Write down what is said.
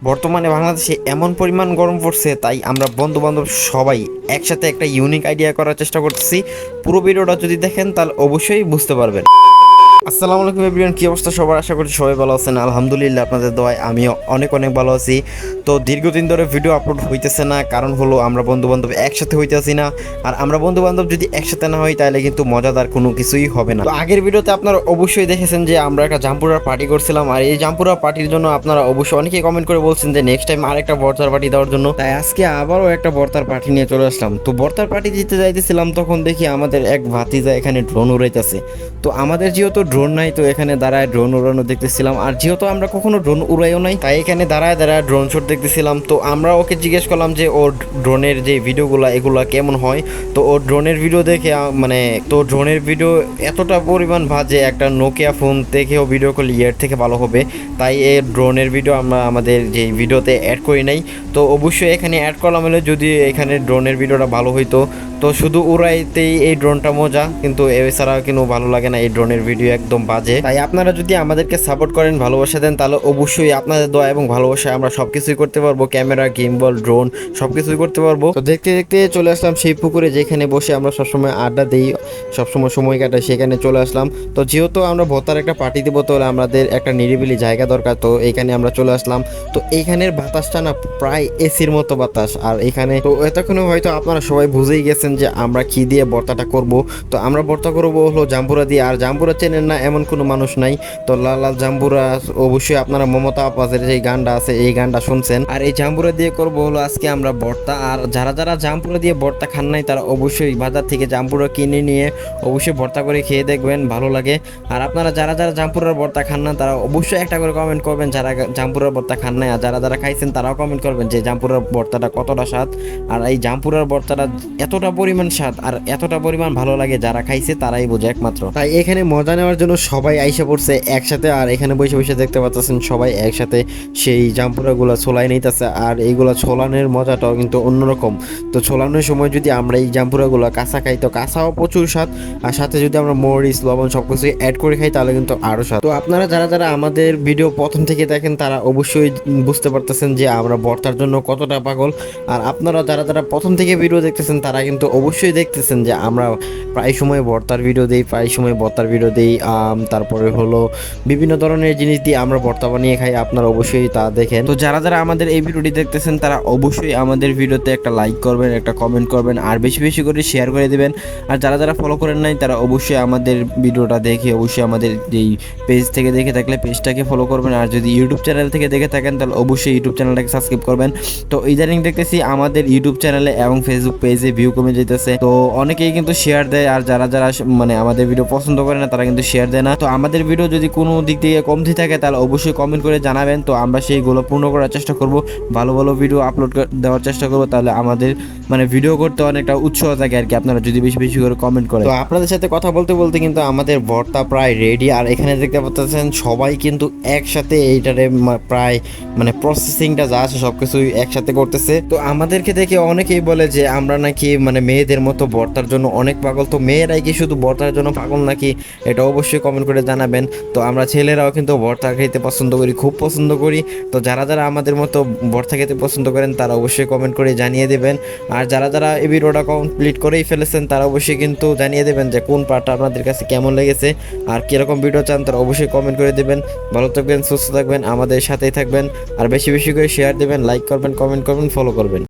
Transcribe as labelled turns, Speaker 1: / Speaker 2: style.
Speaker 1: বর্তমানে বাংলাদেশে এমন পরিমাণ গরম পড়ছে, তাই আমরা বন্ধু বান্ধব সবাই একসাথে একটা ইউনিক আইডিয়া করার চেষ্টা করতেছি। পুরো ভিডিওটা যদি দেখেন তাহলে অবশ্যই বুঝতে পারবেন। আসসালামু আলাইকুম এভরিওয়ান, কি অবস্থা সবার? আশা করি সবাই ভালো আছেন। আলহামদুলিল্লাহ, আপনাদের দোয়ায় আমিও অনেক অনেক ভালো আছি। তো দীর্ঘদিন ধরে ভিডিও আপলোড হইতেছে না, কারণ হলো আমরা বন্ধু বান্ধব একসাথে হইতেছি না। আর আমরা বন্ধু বান্ধব যদি একসাথে না হই তাহলে কিন্তু মজাদার কোনো কিছুই হবে না। তো আগের ভিডিওতে আপনারা অবশ্যই দেখেছেন যে আমরা একটা জাম্পুরার পার্টি করছিলাম, আর এই জাম্পুরা পার্টির জন্য আপনারা অবশ্যই অনেকেই কমেন্ট করে বলছেন যে নেক্সট টাইম আরেকটা বর্তার পার্টি দেওয়ার জন্য। তাই আজকে আবারও একটা বর্তার পার্টি নিয়ে চলে আসলাম। তো বর্তার পার্টি দিতে যাইতেছিলাম, তখন দেখি আমাদের এক ভাতিজা এখানে ড্রোন উড়াইতেছে। তো আমাদের যেহেতু ড্রোন নাই, তো এখানে দাঁড়ায় ড্রোন উড়ানো দেখতেছিলাম। আর যেহেতু আমরা কখনো ড্রোন উড়াইও নাই, তাই এখানে দাঁড়ায় দাঁড়ায় ড্রোন শট দেখতেছিলাম। তো আমরা ওকে জিজ্ঞেস করলাম যে ওর ড্রোনের যে ভিডিওগুলো এগুলো কেমন হয়। তো ওর ড্রোনের ভিডিও দেখে তো ড্রোনের ভিডিও এতটা পরিমাণ ভাজে, একটা নোকিয়া ফোন দেখেও ভিডিও করলে এর থেকে ভালো হবে। তাই এই ড্রোনের ভিডিও আমরা আমাদের যে ভিডিওতে অ্যাড করি নাই। তো অবশ্যই এখানে অ্যাড করলাম হলে যদি এখানে ড্রোনের ভিডিওটা ভালো হইতো। তো শুধু উড়াইতেই এই ড্রোনটা মজা, কিন্তু এছাড়া কিন্তু ভালো লাগে না। এই ড্রোনের ভিডিও একদম বাজে। তাই আপনারা যদি আমাদেরকে সাপোর্ট করেন, ভালোবাসা দেন, তাহলে অবশ্যই আপনাদের দোয়া এবং ভালোবাসায় আমরা সবকিছুই করতে পারবো। ক্যামেরা, গিম্বল, ড্রোন সবকিছুই করতে পারবো। তো দেখতে দেখতে চলে আসলাম সেই পুকুরে, যেখানে বসে আমরা সবসময় আড্ডা দিই, সবসময় সময় কাটাই। সেখানে চলে আসলাম। তো যেহেতু আমরা ভোতার একটা পার্টি দেবো, তো আমাদের একটা নিরিবিলি জায়গা দরকার। তো এইখানে আমরা চলে আসলাম। তো এইখানের বাতাসটা না প্রায় এসির মতো বাতাস। আর এখানে তো এতক্ষণে হয়তো আপনারা সবাই বুঝেই গেছেন যে আমরা কি দিয়ে ভর্তাটা করব। তো আমরা ভর্তা করবো হলো জাম্বুরা দিয়ে। আর জাম্বুরা চেনেন না এমন কোনো মানুষ নাই। তো লাল লাল জাম্বুরা অবশ্যই আপনারা মমতা আপাজের যে গানটা আছে এই গানটা শুনছেন। আর এই জাম্বুরা দিয়ে করবো হলো আজকে আমরা ভর্তা। আর যারা যারা জাম্বুরা দিয়ে ভর্তা খান নাই, তারা অবশ্যই বাজার থেকে জাম্বুরা কিনে নিয়ে অবশ্যই ভর্তা করে খেয়ে দেখবেন, ভালো লাগে। আর আপনারা যারা যারা জাম্পুরার ভর্তা খান না, তারা অবশ্যই একটা করে কমেন্ট করবেন যারা জাম্পুরার ভর্তা খান নাই। আর যারা যারা খাইছেন তারাও কমেন্ট করবেন যে জাম্পুরার ভর্তাটা কতটা স্বাদ। আর এই জাম্পুরার ভর্তাটা এতটা পরিমাণ স্বাদ আর এতটা পরিমাণ ভালো লাগে, যারা খাইছে তারাই বোঝে একমাত্র। তাই এখানে মজা নেওয়ার জন্য সবাই আইসা পড়ছে একসাথে। আর এখানে বসে বসে দেখতে পাচ্ছেন সবাই একসাথে সেই জাম্পুরাগুলো ছোলাই নিতেছে। আর এইগুলো ছোলানোর মজাটাও কিন্তু অন্যরকম। তো ছোলানোর সময় যদি আমরা এই জাম্পুরাগুলো কাঁচা খাই, তো কাঁচাও প্রচুর স্বাদ। আর সাথে যদি আমরা মরিচ, লবণ সবকিছু অ্যাড করে খাই, তাহলে কিন্তু আরও স্বাদ। তো আপনারা যারা যারা আমাদের ভিডিও প্রথম থেকে দেখেন, তারা অবশ্যই বুঝতে পারতেছেন যে আমরা ভর্তার জন্য কতটা পাগল। আর আপনারা যারা যারা প্রথম থেকে ভিডিও দেখতেছেন, তারা কিন্তু অবশ্যই দেখতেছেন যে আমরা প্রায় সময় ভর্তার ভিডিও দিই, প্রায় সময় ভর্তার ভিডিও দিই। তারপরে হলো বিভিন্ন ধরনের জিনিস দিয়ে আমরা ভর্তা বানিয়ে খাই। আপনারা অবশ্যই তা দেখেন। তো যারা যারা আমাদের এই ভিডিওটি দেখতেছেন, তারা অবশ্যই আমাদের ভিডিওতে একটা লাইক করবেন, একটা কমেন্ট করবেন, আর বেশি বেশি করে শেয়ার করে দিবেন। আর যারা যারা ফলো করেন নাই, তারা অবশ্যই আমাদের ভিডিওটা দেখে অবশ্যই আমাদের যেই পেজ থেকে দেখে থাকলে পেজটাকে ফলো করবেন। আর যদি ইউটিউব চ্যানেল থেকে দেখে থাকেন, তাহলে অবশ্যই ইউটিউব চ্যানেলটাকে সাবস্ক্রাইব করবেন। তো ইদানিং দেখতেছি আমাদের ইউটিউব চ্যানেলে এবং ফেসবুক পেজে ভিউ কমে যেতেছে। তো অনেকেই কিন্তু শেয়ার দেয়, আর যারা যারা আমাদের ভিডিও পছন্দ করে না, তারা কিন্তু শেয়ার দেয় না। তো আমাদের ভিডিও যদি কোনো দিক থেকে কমতি থাকে, তাহলে অবশ্যই কমেন্ট করে জানাবেন। তো আমরা সেইগুলো পূর্ণ করার চেষ্টা করব, ভালো ভালো ভিডিও আপলোড দেওয়ার চেষ্টা করব। তাহলে আমাদের ভিডিও করতে অনেকটা উৎসাহ থাকে আর কি, আপনারা যদি বেশি বেশি করে কমেন্ট করেন। তো আপনাদের সাথে কথা বলতে বলতে কিন্তু আমাদের ভর্তা প্রায় রেডি। আর এখানে দেখতে পাচ্ছেন সবাই কিন্তু একসাথে এইটারে প্রায় প্রসেসিংটা যা আছে সবকিছুই একসাথে করতেছে। তো আমাদেরকে দেখে অনেকেই বলে যে আমরা নাকি মেয়েদের মতো ভর্তার জন্য অনেক পাগল। তো মেয়েরাই কি শুধু ভর্তার জন্য পাগল নাকি, এটা অবশ্যই কমেন্ট করে জানাবেন। তো আমরা ছেলেরাও কিন্তু ভর্তা খেতে পছন্দ করি, খুব পছন্দ করি। তো যারা যারা আমাদের মতো ভর্তা খেতে পছন্দ করেন, তারা অবশ্যই কমেন্ট করে জানিয়ে দেবেন। আর যারা যারা এই ভিডিওটা কমপ্লিট করেই ফেলেছেন, তারা অবশ্যই কিন্তু জানিয়ে দেবেন যে কোন পার্টটা আপনাদের কাছে কেমন লেগেছে আর কীরকম ভিডিও চান, তারা অবশ্যই কমেন্ট করে দেবেন। ভালো থাকবেন, সুস্থ থাকবেন, আমাদের সাথেই থাকবেন। আর বেশি বেশি করে শেয়ার দেবেন, লাইক করবেন, কমেন্ট করবেন, ফলো করবেন।